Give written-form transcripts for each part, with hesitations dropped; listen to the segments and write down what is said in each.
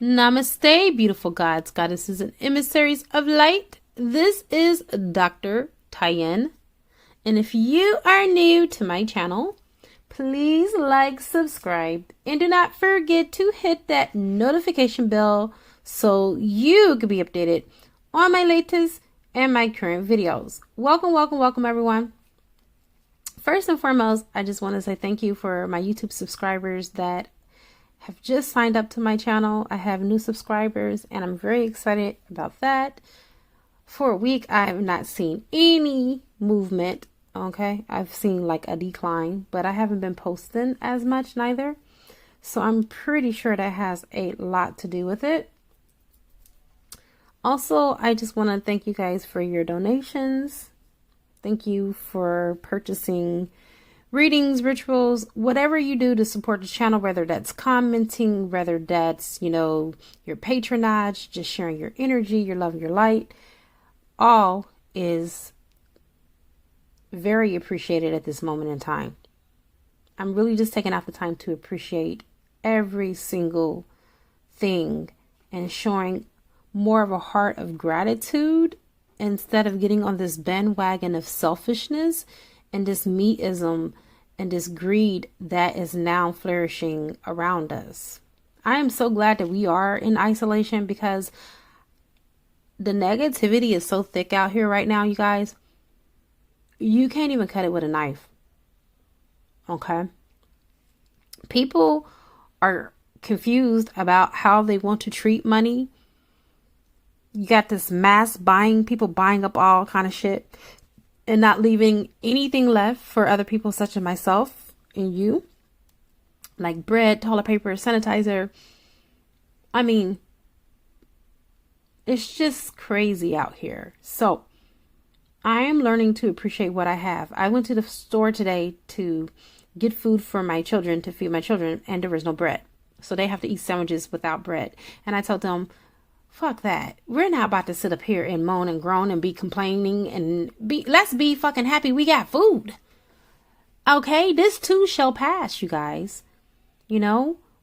Namaste, beautiful gods, goddesses, and emissaries of light. This is Dr. Tyen. And if you are new to my channel, please like, subscribe, and do not forget to hit that notification bell so you can be updated on my latest and my current videos. Welcome, welcome, welcome, everyone. First and foremost, I just want to say thank you for my YouTube subscribers that have just signed up to my channel. I have new subscribers and I'm very excited about that. For a week, I have not seen any movement. Okay, I've seen like a decline, but I haven't been posting as much neither. So I'm pretty sure that has a lot to do with it. Also, I just want to thank you guys for your donations. Thank you for purchasing readings, rituals, whatever you do to support the channel, whether that's commenting, whether that's, your patronage, just sharing your energy, your love, your light, all is very appreciated at this moment in time. I'm really just taking out the time to appreciate every single thing and showing more of a heart of gratitude instead of getting on this bandwagon of selfishness and this meism and this greed that is now flourishing around us. I am so glad that we are in isolation because the negativity is so thick out here right now, you guys. You can't even cut it with a knife. Okay? People are confused about how they want to treat money. You got this mass buying, people buying up all kind of shit and not leaving anything left for other people such as myself and you. Like bread, toilet paper, sanitizer. I mean, it's just crazy out here. So I am learning to appreciate what I have. I went to the store today to get food for my children, to feed my children, and there was no bread. So they have to eat sandwiches without bread. And I told them, fuck that. We're not about to sit up here and moan and groan and be complaining and let's be fucking happy we got food. Okay, this too shall pass, you guys.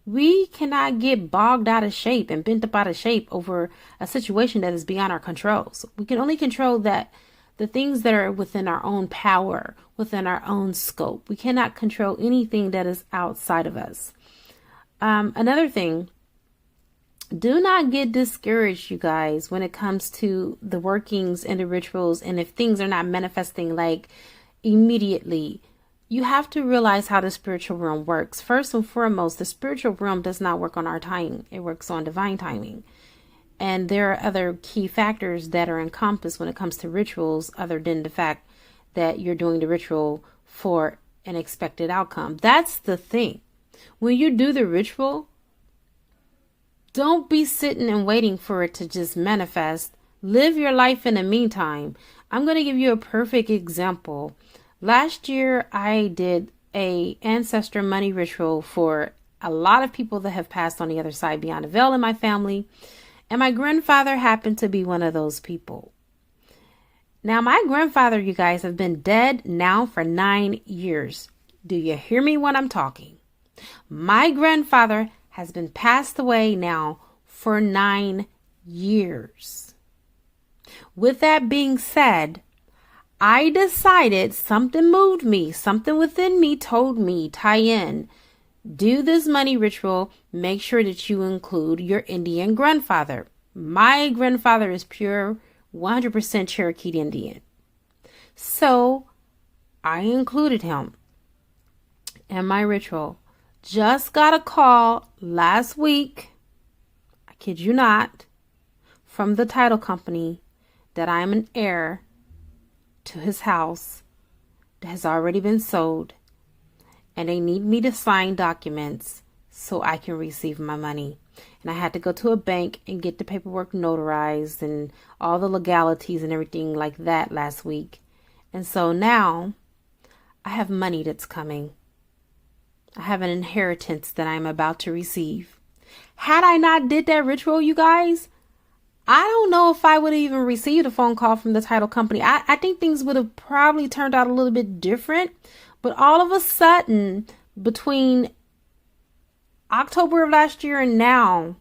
We cannot get bogged out of shape and bent up out of shape over a situation that is beyond our controls. We can only control that the things that are within our own power, within our own scope. We cannot control anything that is outside of us. Another thing, do not get discouraged, you guys, when it comes to the workings and the rituals. And if things are not manifesting like immediately, you have to realize how the spiritual realm works. First and foremost, the spiritual realm does not work on our timing. It works on divine timing. And there are other key factors that are encompassed when it comes to rituals, other than the fact that you're doing the ritual for an expected outcome. That's the thing. When you do the ritual, don't be sitting and waiting for it to just manifest. Live your life in the meantime. I'm going to give you a perfect example. Last year, I did a ancestor money ritual for a lot of people that have passed on the other side beyond the veil in my family. And my grandfather happened to be one of those people. Now, my grandfather, you guys, have been dead now for 9 years. Do you hear me when I'm talking? My grandfather has been passed away now for 9 years. With that being said, I decided something moved me. Something within me told me, Tyen, do this money ritual. Make sure that you include your Indian grandfather. My grandfather is pure 100% Cherokee Indian. So I included him in my ritual. Just got a call last week, I kid you not, from the title company that I'm an heir to his house that has already been sold. And they need me to sign documents so I can receive my money. And I had to go to a bank and get the paperwork notarized and all the legalities and everything like that last week. And so now I have money that's coming. I have an inheritance that I'm about to receive. Had I not did that ritual, you guys, I don't know if I would have even received a phone call from the title company. I think things would have probably turned out a little bit different. But all of a sudden, between October of last year and now,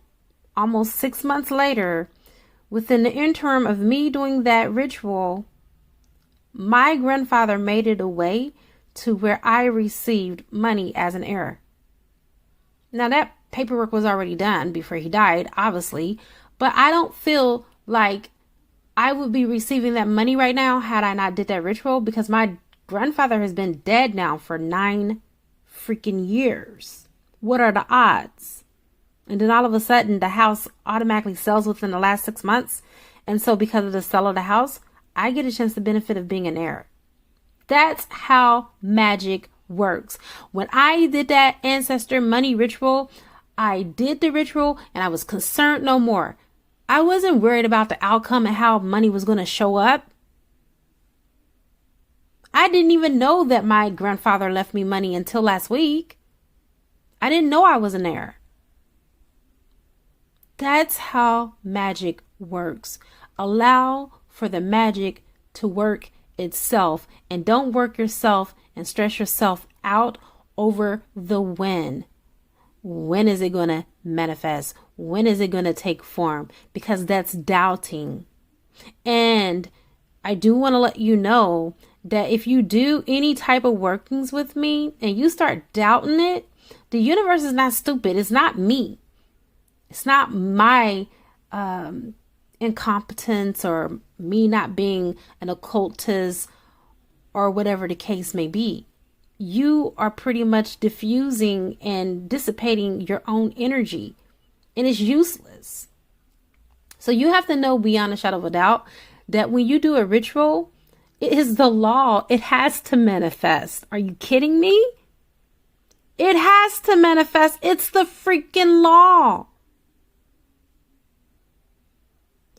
almost 6 months later, within the interim of me doing that ritual, my grandfather made it a way to where I received money as an heir. Now that paperwork was already done before he died, obviously, but I don't feel like I would be receiving that money right now had I not did that ritual, because my grandfather has been dead now for 9 freaking years. What are the odds? And then all of a sudden the house automatically sells within the last 6 months. And so because of the sale of the house, I get a chance to benefit of being an heir. That's how magic works. When I did that ancestor money ritual, I did the ritual and I was concerned no more. I wasn't worried about the outcome and how money was going to show up. I didn't even know that my grandfather left me money until last week. I didn't know I was an heir. That's how magic works. Allow for the magic to work itself, and don't work yourself and stress yourself out over the when. When is it going to manifest? When is it going to take form? Because that's doubting. And I do want to let you know that if you do any type of workings with me and you start doubting it, the universe is not stupid. It's not me. It's not my incompetence or me not being an occultist or whatever the case may be. You are pretty much diffusing and dissipating your own energy, and it's useless. So you have to know beyond a shadow of a doubt that when you do a ritual, it is the law. It has to manifest. Are you kidding me? It has to manifest. It's the freaking law.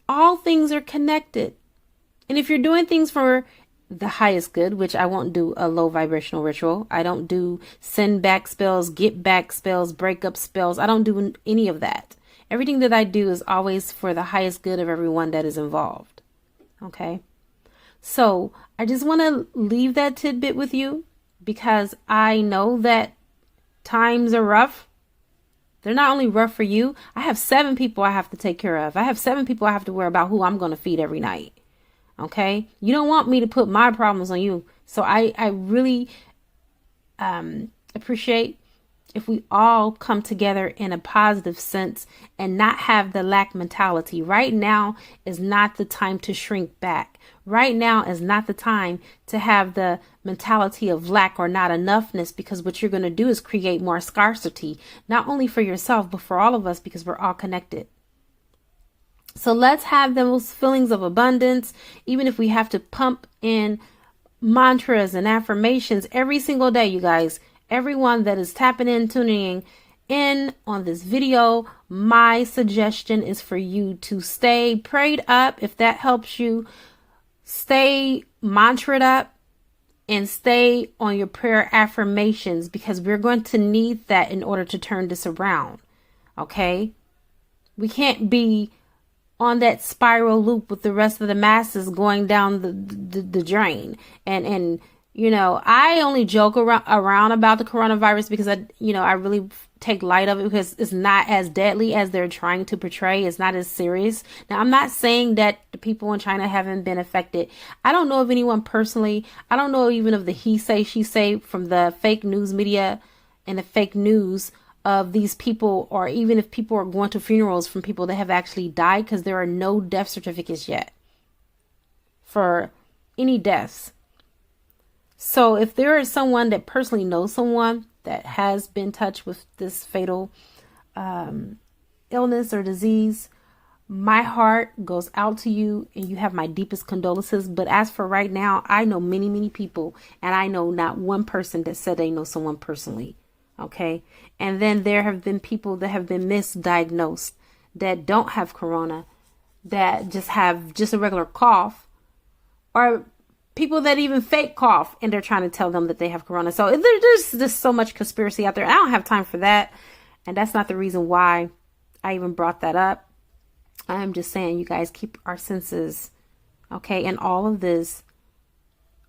All things are connected. And if you're doing things for the highest good, which I won't do a low vibrational ritual. I don't do send back spells, get back spells, break up spells. I don't do any of that. Everything that I do is always for the highest good of everyone that is involved. Okay. So I just want to leave that tidbit with you because I know that times are rough. They're not only rough for you. I have 7 people I have to take care of. I have 7 people I have to worry about who I'm going to feed every night. Okay. You don't want me to put my problems on you. So I really appreciate if we all come together in a positive sense and not have the lack mentality. Right now is not the time to shrink back. Right now is not the time to have the mentality of lack or not enoughness, because what you're going to do is create more scarcity, not only for yourself, but for all of us, because we're all connected. So let's have those feelings of abundance, even if we have to pump in mantras and affirmations every single day, you guys. Everyone that is tapping in, tuning in on this video, my suggestion is for you to stay prayed up. If that helps you, stay mantra'd up and stay on your prayer affirmations, because we're going to need that in order to turn this around. Okay? We can't be on that spiral loop with the rest of the masses going down the drain. And you know, I only joke around about the coronavirus because I really take light of it, because it's not as deadly as they're trying to portray. It's not as serious. Now, I'm not saying that the people in China haven't been affected. I don't know of anyone personally. I don't know even of the he say, she say from the fake news media and the fake news of these people, or even if people are going to funerals from people that have actually died, because there are no death certificates yet for any deaths. So if there is someone that personally knows someone that has been touched with this fatal illness or disease, my heart goes out to you and you have my deepest condolences. But as for right now, I know many, many people, and I know not one person that said they know someone personally. Okay. And then there have been people that have been misdiagnosed that don't have corona, that just have just a regular cough, or people that even fake cough and they're trying to tell them that they have corona. So there's just so much conspiracy out there. I don't have time for that. And that's not the reason why I even brought that up. I'm just saying, you guys, keep our senses. Okay. And all of this,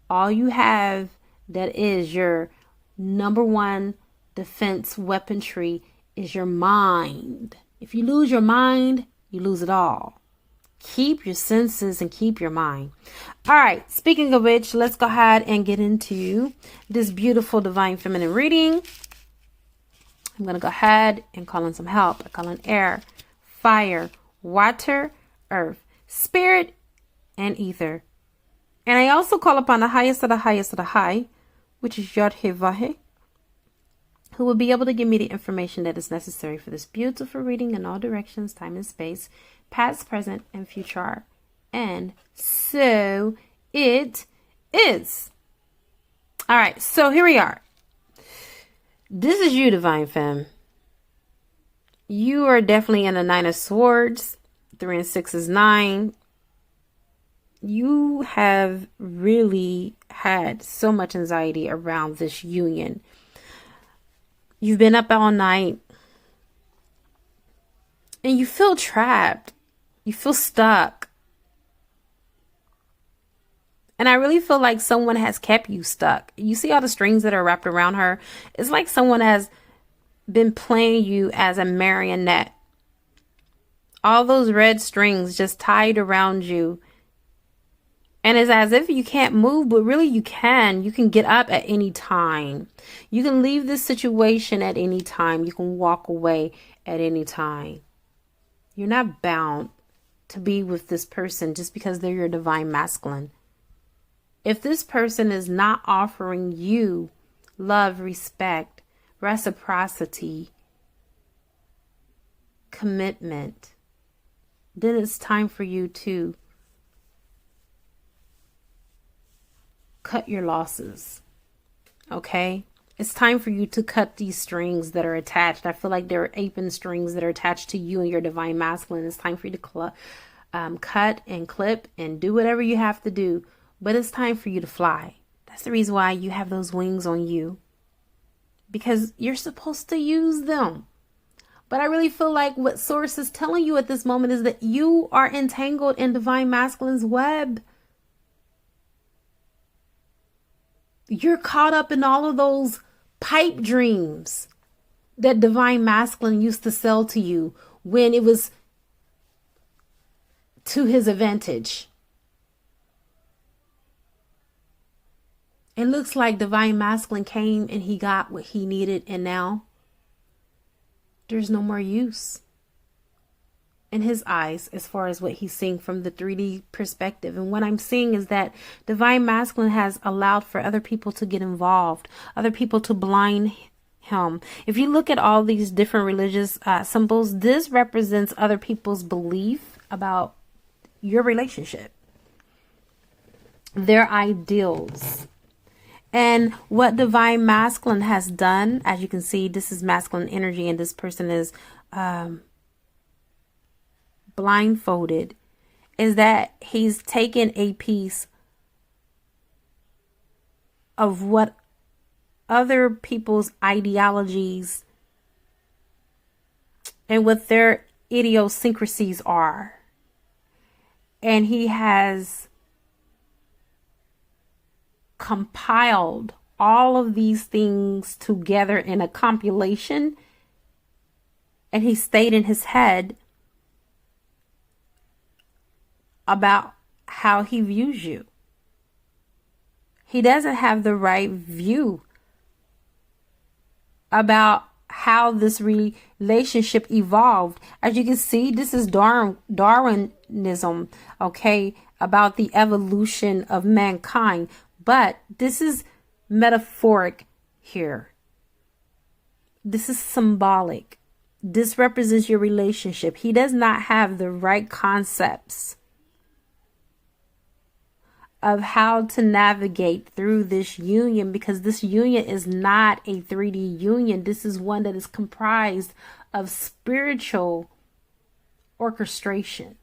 all you have that is your number one defense weaponry is your mind. If you lose your mind, you lose it all. Keep your senses and keep your mind. All right. Speaking of which, let's go ahead and get into this beautiful divine feminine reading. I'm going to go ahead and call in some help. I call in air, fire, water, earth, spirit, and ether. And I also call upon the highest of the highest of the high, which is Yod He Vahe, who will be able to give me the information that is necessary for this beautiful reading in all directions, time and space, past, present, and future. And so it is. All right, so here we are. This is you, Divine Femme. You are definitely in a 9 of Swords. 3 and 6 is 9. You have really had so much anxiety around this union. You've been up all night. And you feel trapped. You feel stuck. And I really feel like someone has kept you stuck. You see all the strings that are wrapped around her? It's like someone has been playing you as a marionette. All those red strings just tied around you. And it's as if you can't move, but really you can. You can get up at any time. You can leave this situation at any time. You can walk away at any time. You're not bound to be with this person just because they're your divine masculine. If this person is not offering you love, respect, reciprocity, commitment, then it's time for you to cut your losses. Okay? It's time for you to cut these strings that are attached. I feel like there are apron strings that are attached to you and your divine masculine. It's time for you to cut and clip and do whatever you have to do. But it's time for you to fly. That's the reason why you have those wings on you. Because you're supposed to use them. But I really feel like what Source is telling you at this moment is that you are entangled in divine masculine's web. You're caught up in all of those pipe dreams that divine masculine used to sell to you when it was to his advantage. It looks like divine masculine came and he got what he needed, and now there's no more use in his eyes as far as what he's seeing from the 3D perspective. And what I'm seeing is that divine masculine has allowed for other people to get involved, other people to blind him. If you look at all these different religious symbols, this represents other people's belief about your relationship, their ideals. And what divine masculine has done, as you can see, this is masculine energy and this person is blindfolded, is that he's taken a piece of what other people's ideologies and what their idiosyncrasies are. And he has compiled all of these things together in a compilation, and he stayed in his head about how he views you. He doesn't have the right view about how this relationship evolved. As you can see, this is Darwinism, okay, about the evolution of mankind. But this is metaphoric here. This is symbolic. This represents your relationship. He does not have the right concepts of how to navigate through this union, because this union is not a 3D union. This is one that is comprised of spiritual orchestration.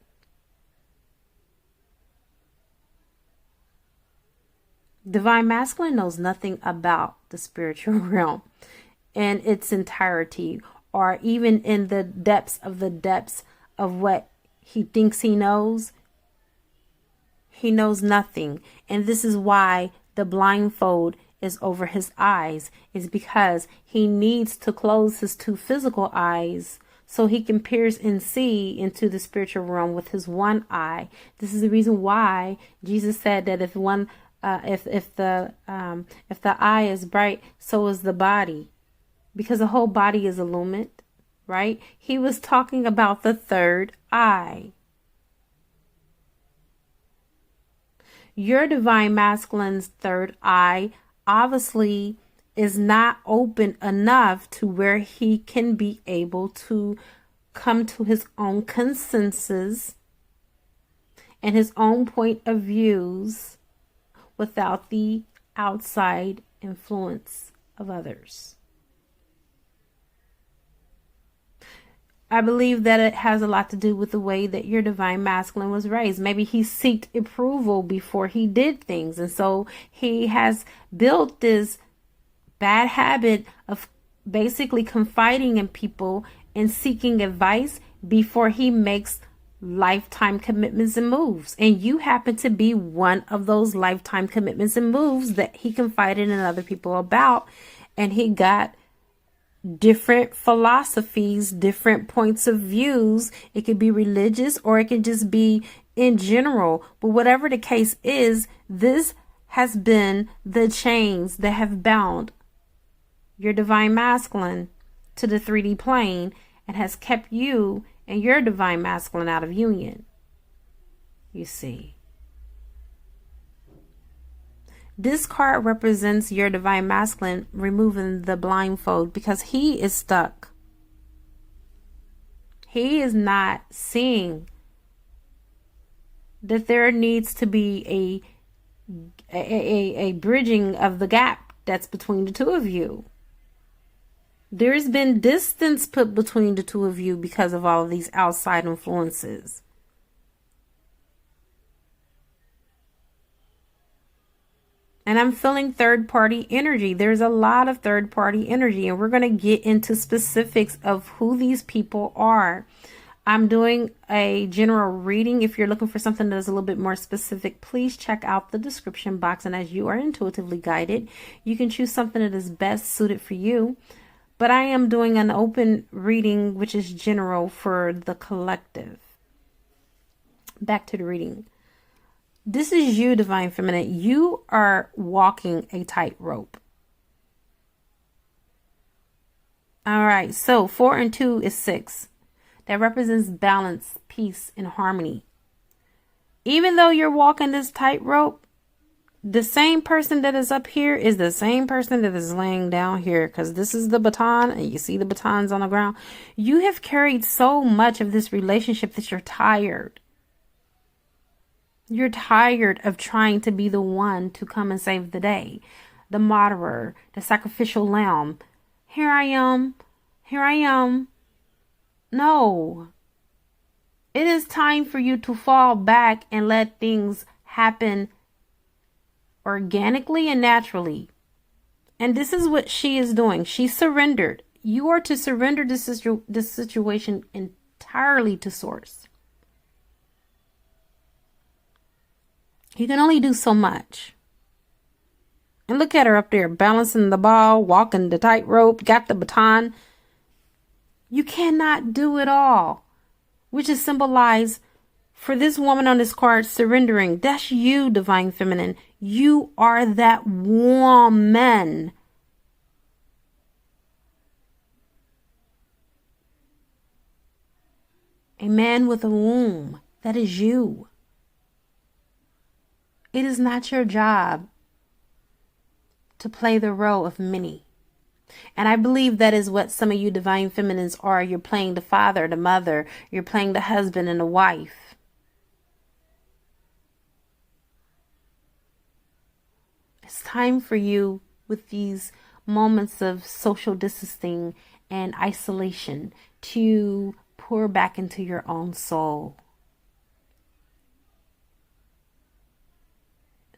Divine masculine knows nothing about the spiritual realm in its entirety, or even in the depths of what he thinks he knows. He knows nothing. And this is why the blindfold is over his eyes, is because he needs to close his two physical eyes so he can pierce and see into the spiritual realm with his one eye. This is the reason why Jesus said that if the eye is bright, so is the body, because the whole body is illumined, right? He was talking about the third eye. Your divine masculine's third eye obviously is not open enough to where he can be able to come to his own consensus and his own point of views without the outside influence of others. I believe that it has a lot to do with the way that your divine masculine was raised. Maybe he sought approval before he did things. And so he has built this bad habit of basically confiding in people and seeking advice before he makes lifetime commitments and moves. And you happen to be one of those lifetime commitments and moves that he confided in other people about. And he got different philosophies, different points of views. It could be religious or it could just be in general. But whatever the case is, this has been the chains that have bound your divine masculine to the 3D plane and has kept you and your divine masculine out of union. You see. This card represents your divine masculine removing the blindfold because he is stuck. He is not seeing that there needs to be a bridging of the gap that's between the two of you. There's been distance put between the two of you because of all of these outside influences. And I'm feeling third-party energy. There's a lot of third-party energy, and we're going to get into specifics of who these people are. I'm doing a general reading. If you're looking for something that is a little bit more specific, please check out the description box. And as you are intuitively guided, you can choose something that is best suited for you. But I am doing an open reading, which is general for the collective. Back to the reading. This is you, Divine Feminine. You are walking a tightrope. All right. So 4 and 2 is 6. That represents balance, peace, and harmony. Even though you're walking this tightrope, the same person that is up here is the same person that is laying down here, because this is the baton and you see the batons on the ground. You have carried so much of this relationship that you're tired. You're tired of trying to be the one to come and save the day. The martyr, the sacrificial lamb. Here I am. Here I am. No. It is time for you to fall back and let things happen organically and naturally. And this is what she is doing. She surrendered. You are to surrender this situation entirely to Source. You can only do so much. And look at her up there, balancing the ball, walking the tightrope, got the baton. You cannot do it all, which is symbolized for this woman on this card, surrendering. That's you, Divine Feminine. You are that woman. A man with a womb. That is you. It is not your job to play the role of many. And I believe that is what some of you Divine Feminines are. You're playing the father, the mother. You're playing the husband and the wife. It's time for you, with these moments of social distancing and isolation, to pour back into your own soul.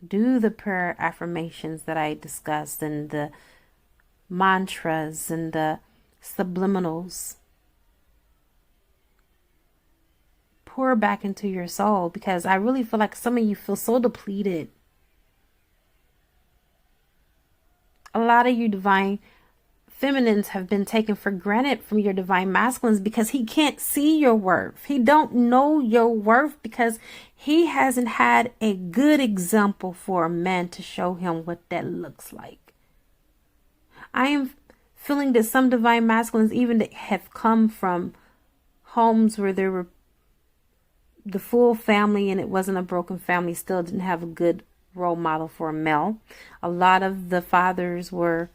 Do the prayer affirmations that I discussed, and the mantras and the subliminals. Pour back into your soul, because I really feel like some of you feel so depleted. A lot of you Divine feminines have been taken for granted from your divine masculines because he can't see your worth. He don't know your worth because he hasn't had a good example for a man to show him what that looks like. I am feeling that some divine masculines, even that have come from homes where there were the full family and it wasn't a broken family, still didn't have a good role model for a male. A lot of the fathers were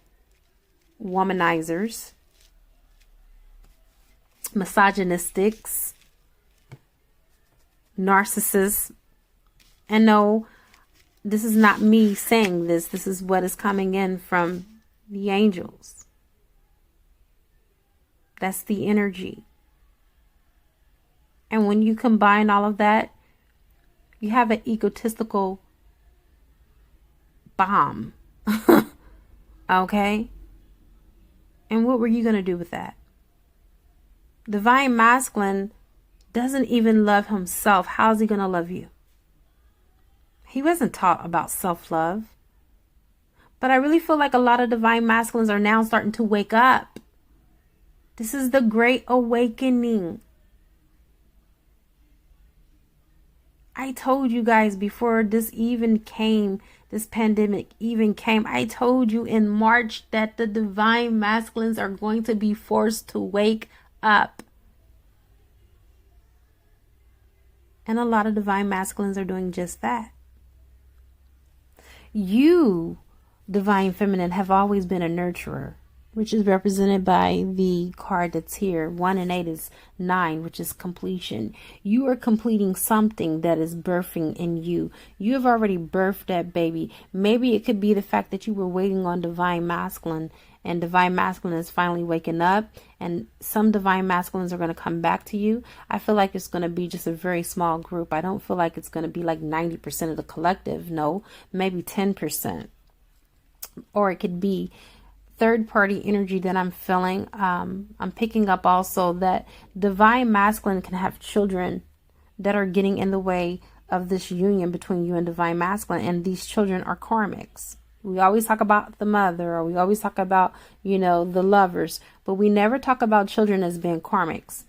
womanizers, misogynistics, narcissists. And no, this is not me saying this. This is what is coming in from the angels. That's the energy. And when you combine all of that, you have an egotistical bomb. Okay? And what were you going to do with that? Divine masculine doesn't even love himself. How's he going to love you? He wasn't taught about self-love. But I really feel like a lot of divine masculines are now starting to wake up. This is the great awakening. I told you guys before this pandemic even came, I told you in March that the divine masculines are going to be forced to wake up. And a lot of divine masculines are doing just that. You, divine feminine, have always been a nurturer, which is represented by the card that's here. 1 and 8 is 9, which is completion. You are completing something that is birthing in you. You have already birthed that baby. Maybe it could be the fact that you were waiting on divine masculine, and divine masculine is finally waking up, and some divine masculines are going to come back to you. I feel like it's going to be just a very small group. I don't feel like it's going to be like 90% of the collective. No, maybe 10%. Or it could be third party energy that I'm feeling. I'm picking up also that divine masculine can have children that are getting in the way of this union between you and divine masculine, and these children are karmics. We always talk about the mother, or we always talk about, the lovers, but we never talk about children as being karmics.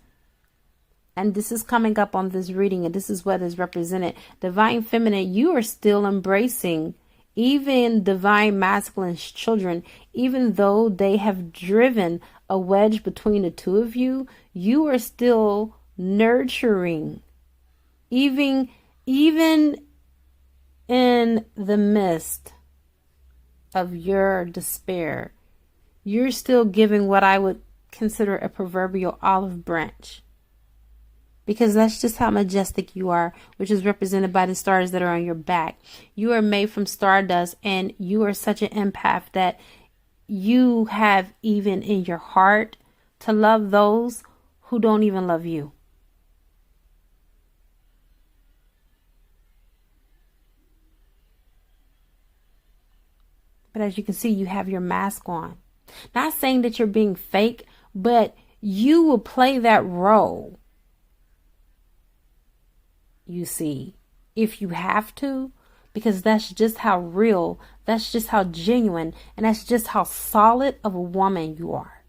And this is coming up on this reading, and this is what is represented. Divine feminine, you are still embracing even divine masculine's children. Even though they have driven a wedge between the two of you, you are still nurturing. Even in the midst of your despair, you're still giving what I would consider a proverbial olive branch. Because that's just how majestic you are, which is represented by the stars that are on your back. You are made from stardust, and you are such an empath that you have even in your heart to love those who don't even love you. But as you can see, you have your mask on. Not saying that you're being fake, but you will play that role. You see, if you have to, because that's just how real, that's just how genuine, and that's just how solid of a woman you are.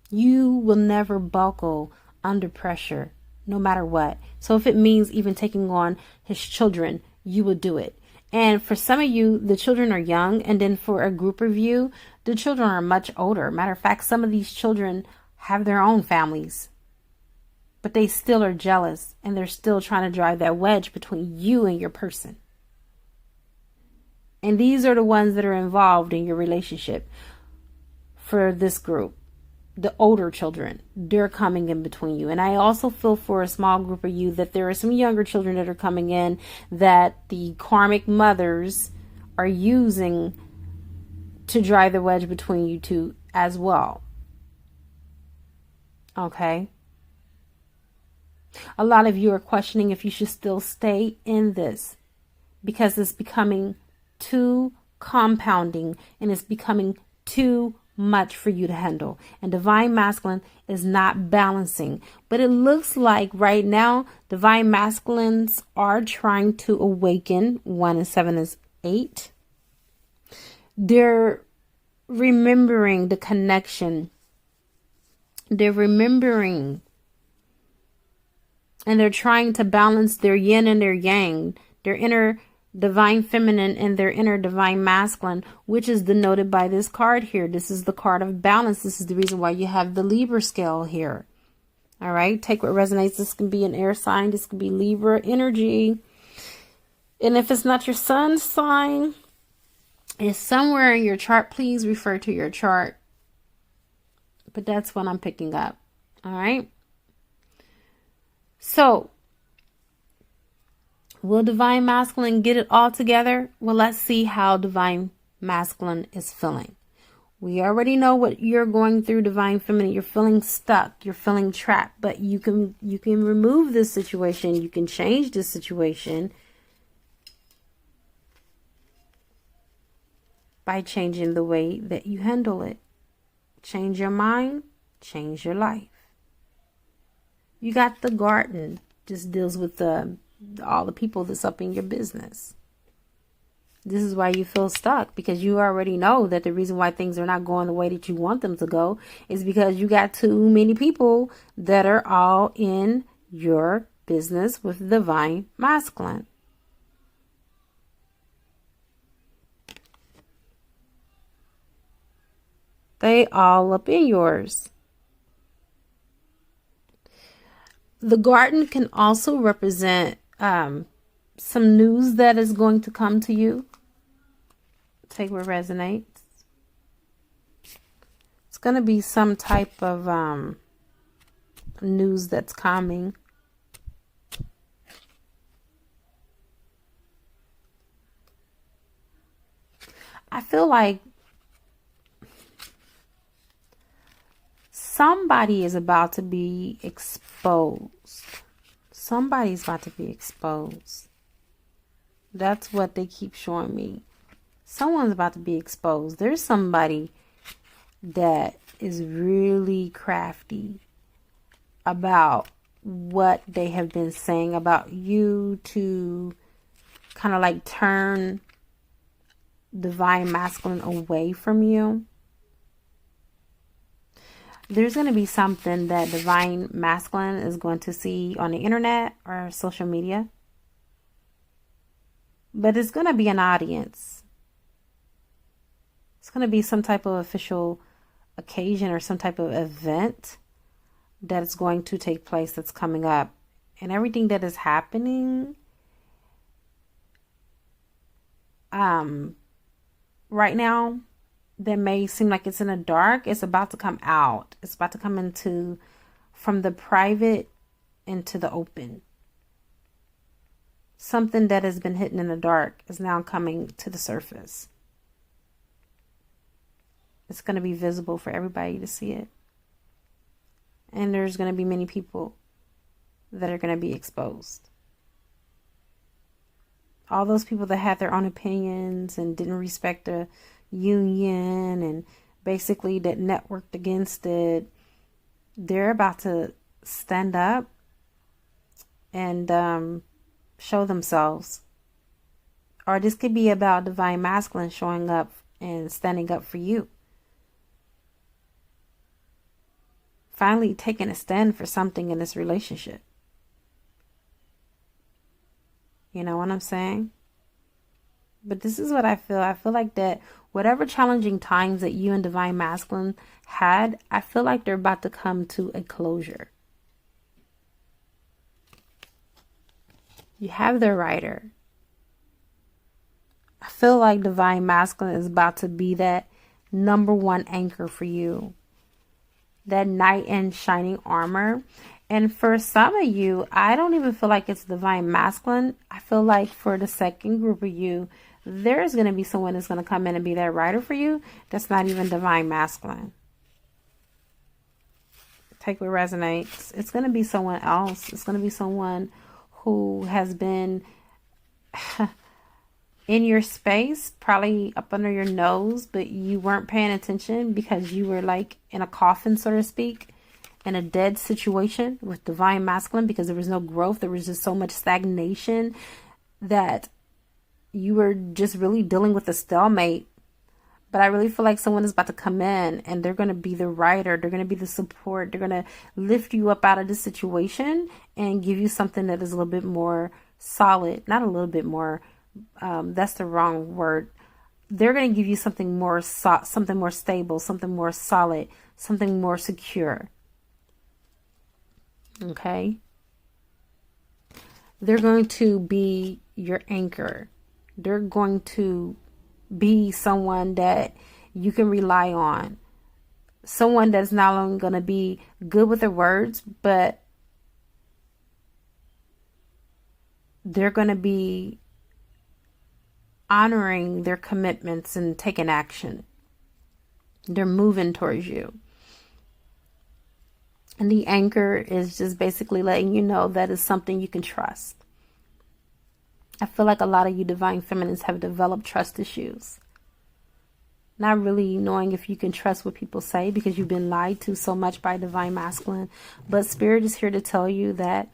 You will never buckle under pressure, no matter what. So if it means even taking on his children, you will do it. And for some of you, the children are young. And then for a group of you, the children are much older. Matter of fact, some of these children have their own families. But they still are jealous. And they're still trying to drive that wedge between you and your person. And these are the ones that are involved in your relationship for this group. The older children, they're coming in between you. And I also feel for a small group of you that there are some younger children that are coming in that the karmic mothers are using to drive the wedge between you two as well. Okay? A lot of you are questioning if you should still stay in this because it's becoming too compounding and it's becoming too much for you to handle. And divine masculine is not balancing. But it looks like right now, divine masculines are trying to awaken. 1 and 7 is 8. They're remembering the connection. They're remembering, and they're trying to balance their yin and their yang, their inner divine feminine and their inner divine masculine, which is denoted by this card here. This is the card of balance. This is the reason why you have the Libra scale here. All right, take what resonates. This can be an air sign. This can be Libra energy. And if it's not your sun sign, it's somewhere in your chart. Please refer to your chart. But that's what I'm picking up. All right. So, will Divine Masculine get it all together? Well, let's see how Divine Masculine is feeling. We already know what you're going through, Divine Feminine. You're feeling stuck. You're feeling trapped. But you can remove this situation. You can change this situation by changing the way that you handle it. Change your mind, change your life. You got the garden. Just deals with all the people that's up in your business. This is why you feel stuck, because you already know that the reason why things are not going the way that you want them to go is because you got too many people that are all in your business with Divine Masculine. They all up in yours. The garden can also represent some news that is going to come to you. Take what resonates. It's going to be some type of news that's coming. I feel like somebody is about to be exposed. Somebody's about to be exposed. That's what they keep showing me. Someone's about to be exposed. There's somebody that is really crafty about what they have been saying about you to kind of like turn Divine Masculine away from you. There's going to be something that Divine Masculine is going to see on the internet or social media. But it's going to be an audience. It's going to be some type of official occasion or some type of event that is going to take place that's coming up. And everything that is happening right now that may seem like it's in the dark, it's about to come out. It's about to come from the private into the open. Something that has been hidden in the dark is now coming to the surface. It's going to be visible for everybody to see it. And there's going to be many people that are going to be exposed. All those people that had their own opinions and didn't respect the union and basically that networked against it, they're about to stand up and show themselves. Or this could be about Divine Masculine showing up and standing up for you. Finally taking a stand for something in this relationship. You know what I'm saying? But this is what I feel. I feel like that whatever challenging times that you and Divine Masculine had, I feel like they're about to come to a closure. You have the Rider. I feel like Divine Masculine is about to be that number one anchor for you. That knight in shining armor. And for some of you, I don't even feel like it's Divine Masculine. I feel like for the second group of you, there's going to be someone that's going to come in and be that rider for you. That's not even Divine Masculine. Take what resonates. It's going to be someone else. It's going to be someone who has been in your space, probably up under your nose, but you weren't paying attention because you were like in a coffin, so to speak, in a dead situation with Divine Masculine, because there was no growth. There was just so much stagnation that you were just really dealing with a stalemate But I really feel like someone is about to come in and they're going to be the writer. They're going to be the support. They're going to lift you up out of this situation and give you something that is a little bit more solid. Not a little bit more. That's the wrong word. They're going to give you something more, something more stable, something more solid, something more secure. Okay. They're going to be your anchor. They're going to be someone that you can rely on. Someone that's not only going to be good with their words, but they're going to be honoring their commitments and taking action. They're moving towards you. And the anchor is just basically letting you know that is something you can trust. I feel like a lot of you divine feminines have developed trust issues. Not really knowing if you can trust what people say because you've been lied to so much by divine masculine. But Spirit is here to tell you that,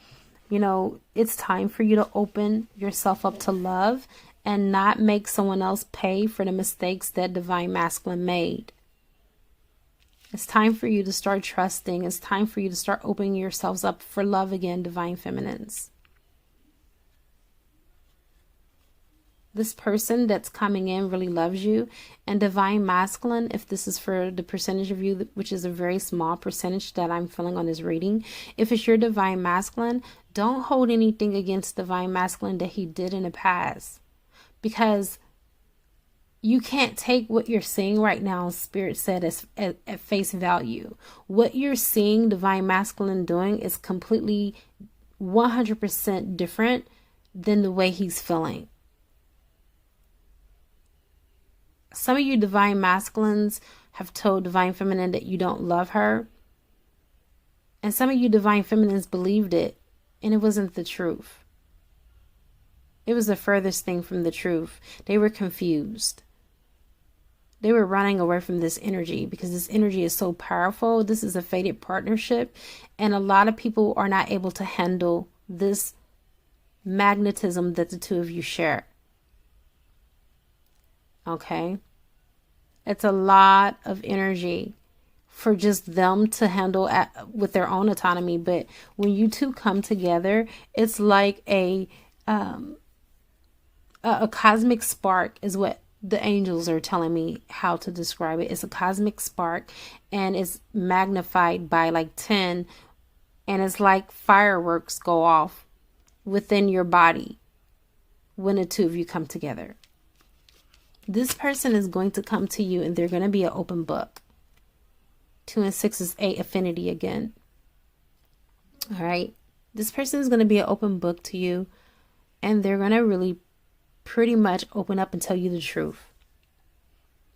it's time for you to open yourself up to love and not make someone else pay for the mistakes that divine masculine made. It's time for you to start trusting. It's time for you to start opening yourselves up for love again, divine feminines. This person that's coming in really loves you. And divine masculine, if this is for the percentage of you, which is a very small percentage that I'm feeling on this reading, if it's your divine masculine, don't hold anything against divine masculine that he did in the past. Because you can't take what you're seeing right now, Spirit said, as at face value. What you're seeing divine masculine doing is completely 100% different than the way he's feeling. Some of you divine masculines have told divine feminine that you don't love her. And some of you divine feminines believed it, and it wasn't the truth. It was the furthest thing from the truth. They were confused. They were running away from this energy because this energy is so powerful. This is a fated partnership. And a lot of people are not able to handle this magnetism that the two of you share. Okay? It's a lot of energy for just them to handle with their own autonomy. But when you two come together, it's like a cosmic spark is what the angels are telling me how to describe it. It's a cosmic spark and it's magnified by like 10, and it's like fireworks go off within your body when the two of you come together. This person is going to come to you and they're going to be an open book. 2 and 6 is 8 affinity again. All right. This person is going to be an open book to you, and they're going to really pretty much open up and tell you the truth.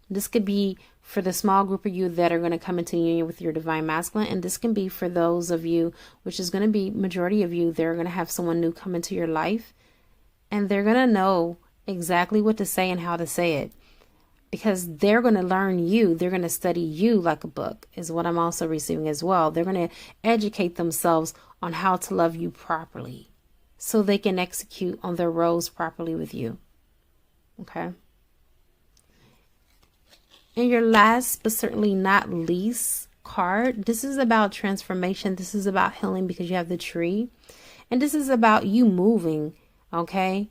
This could be for the small group of you that are going to come into union with your divine masculine, and this can be for those of you, which is going to be majority of you, they're going to have someone new come into your life, and they're going to know exactly what to say and how to say it, because they're going to learn you. They're going to study you like a book is what I'm also receiving as well. They're going to educate themselves on how to love you properly so they can execute on their roles properly with you. Okay. And your last but certainly not least card, this is about transformation. This is about healing because you have the tree, and this is about you moving. Okay.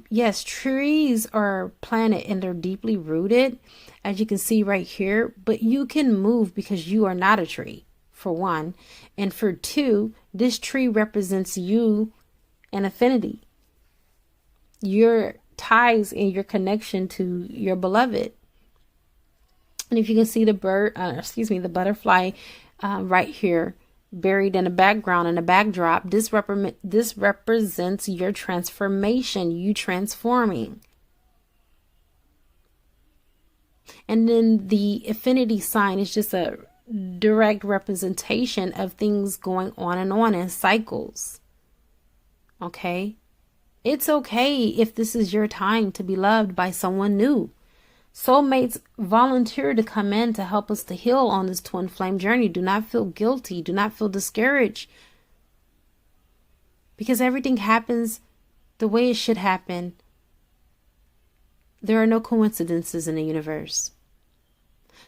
Yes, trees are planted and they're deeply rooted, as you can see right here, but you can move because you are not a tree, for one. And for two, this tree represents you and affinity, your ties and your connection to your beloved. And if you can see the the butterfly right here, buried in the background in the backdrop, this represents your transformation, you transforming. And then the affinity sign is just a direct representation of things going on in cycles. Okay? It's okay if this is your time to be loved by someone new. Soulmates volunteer to come in to help us to heal on this twin flame journey. Do not feel guilty. Do not feel discouraged. Because everything happens the way it should happen. There are no coincidences in the universe.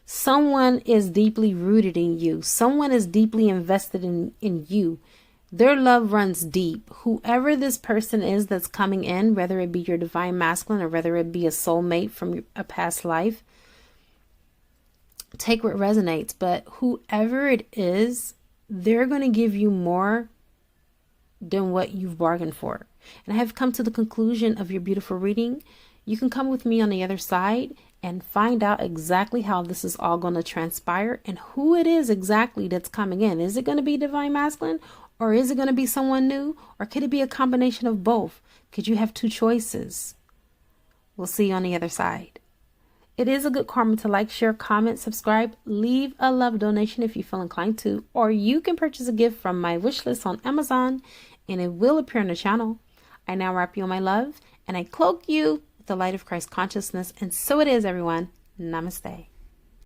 Someone is deeply rooted in you. Someone is deeply invested in you. Their love runs deep. Whoever this person is that's coming in, whether it be your divine masculine or whether it be a soulmate from a past life, take what resonates. But whoever it is, they're going to give you more than what you've bargained for. And I have come to the conclusion of your beautiful reading. You can come with me on the other side and find out exactly how this is all going to transpire and who it is exactly that's coming in. Is it going to be divine masculine, or is it going to be someone new, or could it be a combination of both? Could you have two choices? We'll see you on the other side. It is a good karma to like, share, comment, subscribe, leave a love donation if you feel inclined to, or you can purchase a gift from my wish list on Amazon and it will appear on the channel. I now wrap you in my love and I cloak you with the light of Christ consciousness. And so it is, everyone. Namaste.